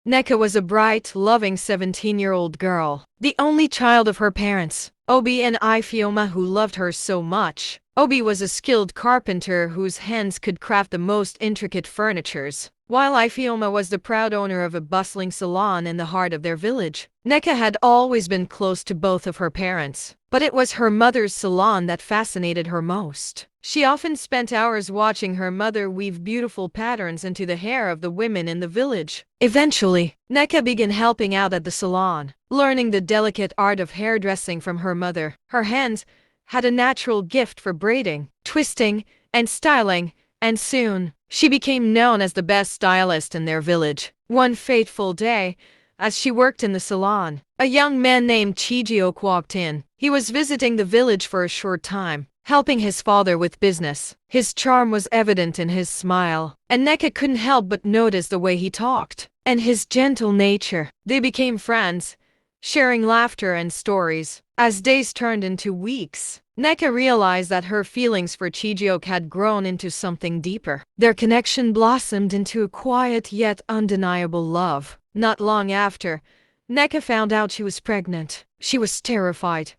Nneka was a bright, loving 17-year-old girl, the only child of her parents, Obi and Ifeoma, who loved her so much. Obi was a skilled carpenter whose hands could craft the most intricate furnitures, while Ifeoma was the proud owner of a bustling salon in the heart of their village. Nneka had always been close to both of her parents, but it was her mother's salon that fascinated her most. She often spent hours watching her mother weave beautiful patterns into the hair of the women in the village. Eventually, Nneka began helping out at the salon, learning the delicate art of hairdressing from her mother. Her hands had a natural gift for braiding, twisting, and styling, and soon, she became known as the best stylist in their village. One fateful day, as she worked in the salon, a young man named Chijiok walked in. He was visiting the village for a short time, helping his father with business. His charm was evident in his smile, and Nneka couldn't help but notice the way he talked, and his gentle nature. They became friends, sharing laughter and stories. As days turned into weeks, Nneka realized that her feelings for Chijiok had grown into something deeper. Their connection blossomed into a quiet yet undeniable love. Not long after, Nneka found out she was pregnant. She was terrified.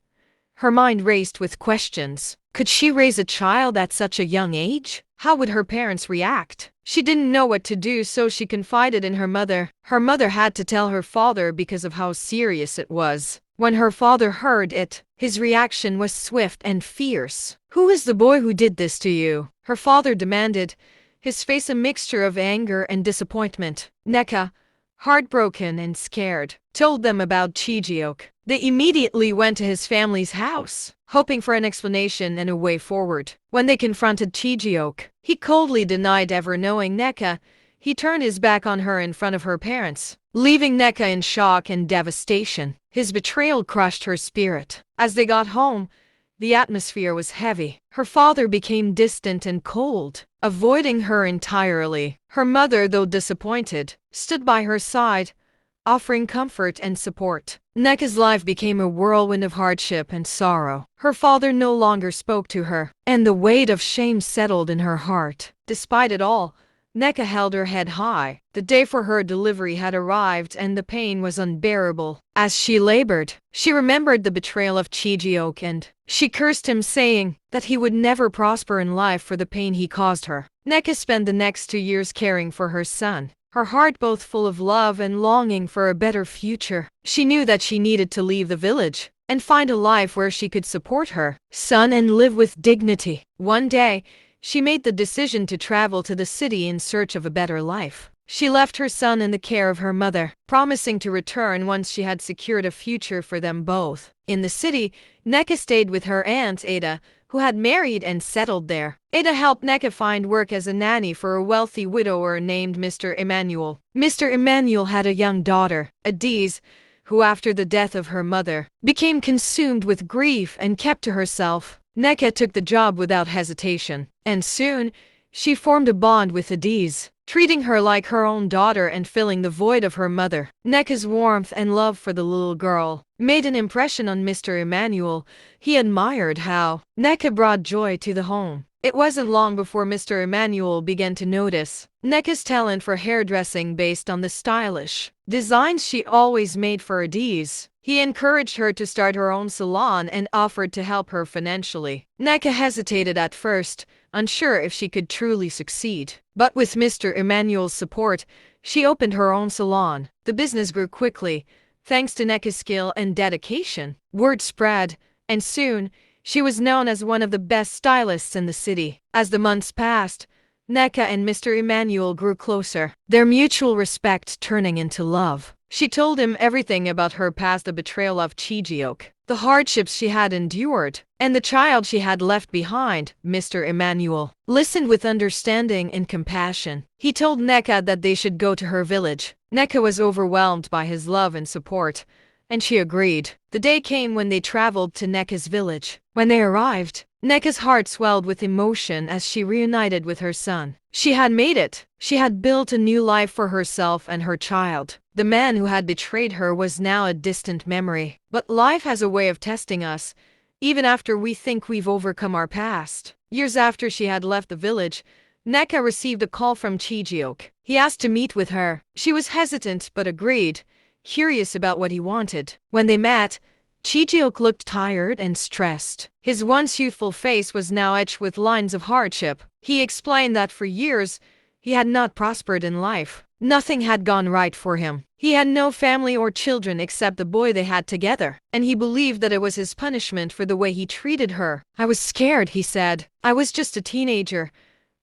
Her mind raced with questions. Could she raise a child at such a young age? How would her parents react? She didn't know what to do, so she confided in her mother. Her mother had to tell her father because of how serious it was. When her father heard it, his reaction was swift and fierce. "Who is the boy who did this to you?" her father demanded, his face a mixture of anger and disappointment. Nneka, heartbroken and scared, told them about Chijiok. They immediately went to his family's house, hoping for an explanation and a way forward. When they confronted Chijiok, he coldly denied ever knowing Nneka. He turned his back on her in front of her parents, leaving Nneka in shock and devastation. His betrayal crushed her spirit. As they got home, the atmosphere was heavy. Her father became distant and cold, avoiding her entirely. Her mother, though disappointed, stood by her side, offering comfort and support. Nneka's life became a whirlwind of hardship and sorrow. Her father no longer spoke to her, and the weight of shame settled in her heart. Despite it all, Nneka held her head high. The day for her delivery had arrived and the pain was unbearable. As she labored, she remembered the betrayal of Chijiok and she cursed him, saying that he would never prosper in life for the pain he caused her. Nneka spent the next 2 years caring for her son, her heart both full of love and longing for a better future. She knew that she needed to leave the village and find a life where she could support her son and live with dignity. One day, she made the decision to travel to the city in search of a better life. She left her son in the care of her mother, promising to return once she had secured a future for them both. In the city, Nneka stayed with her aunt Ada, who had married and settled there. Ada helped Nneka find work as a nanny for a wealthy widower named Mr. Emmanuel. Mr. Emmanuel had a young daughter, Adiz, who after the death of her mother, became consumed with grief and kept to herself. Nneka took the job without hesitation, and soon, she formed a bond with Adiz, treating her like her own daughter and filling the void of her mother. Nneka's warmth and love for the little girl made an impression on Mr. Emmanuel. He admired how Nneka brought joy to the home. It wasn't long before Mr. Emmanuel began to notice Nneka's talent for hairdressing based on the stylish designs she always made for Adiz. He encouraged her to start her own salon and offered to help her financially. Nneka hesitated at first, unsure if she could truly succeed. But with Mr. Emmanuel's support, she opened her own salon. The business grew quickly, thanks to Nneka's skill and dedication. Word spread, and soon, she was known as one of the best stylists in the city. As the months passed, Nneka and Mr. Emmanuel grew closer, their mutual respect turning into love. She told him everything about her past, the betrayal of Chijiok, the hardships she had endured, and the child she had left behind. Mr. Emmanuel listened with understanding and compassion. He told Nneka that they should go to her village. Nneka was overwhelmed by his love and support, and she agreed. The day came when they traveled to Nneka's village. When they arrived, Nneka's heart swelled with emotion as she reunited with her son. She had made it. She had built a new life for herself and her child. The man who had betrayed her was now a distant memory. But life has a way of testing us, even after we think we've overcome our past. Years after she had left the village, Neka received a call from Chijioke. He asked to meet with her. She was hesitant but agreed, curious about what he wanted. When they met, Chijioke looked tired and stressed. His once youthful face was now etched with lines of hardship. He explained that for years, he had not prospered in life. Nothing had gone right for him. He had no family or children except the boy they had together, and he believed that it was his punishment for the way he treated her. I was scared, he said. I was just a teenager,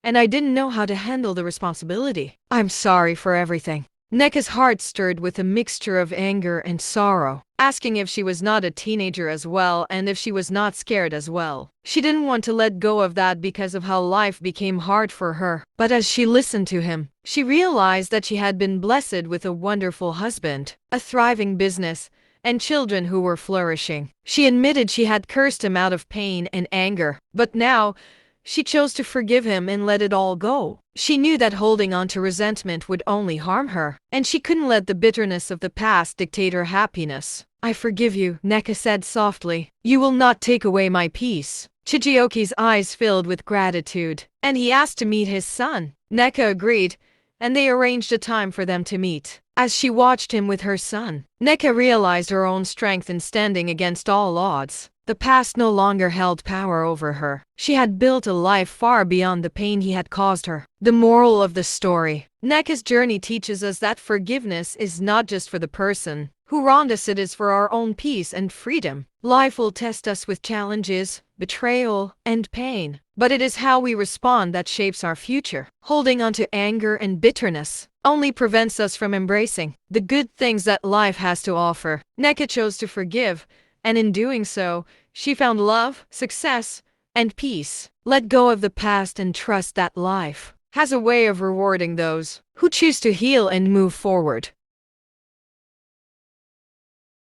and I didn't know how to handle the responsibility. I'm sorry for everything. Neka's heart stirred with a mixture of anger and sorrow, asking if she was not a teenager as well and if she was not scared as well. She didn't want to let go of that because of how life became hard for her. But as she listened to him, she realized that she had been blessed with a wonderful husband, a thriving business, and children who were flourishing. She admitted she had cursed him out of pain and anger, but now she chose to forgive him and let it all go. She knew that holding on to resentment would only harm her, and she couldn't let the bitterness of the past dictate her happiness. I forgive you, Neka said softly. You will not take away my peace. Chijioke's eyes filled with gratitude, and he asked to meet his son. Neka agreed, and they arranged a time for them to meet. As she watched him with her son, Neka realized her own strength in standing against all odds. The past no longer held power over her. She had built a life far beyond the pain he had caused her. The moral of the story: Neka's journey teaches us that forgiveness is not just for the person who wronged us, it is for our own peace and freedom. Life will test us with challenges, betrayal, and pain, but it is how we respond that shapes our future. Holding on to anger and bitterness only prevents us from embracing the good things that life has to offer. Neka chose to forgive, and in doing so, she found love, success, and peace. Let go of the past and trust that life has a way of rewarding those who choose to heal and move forward.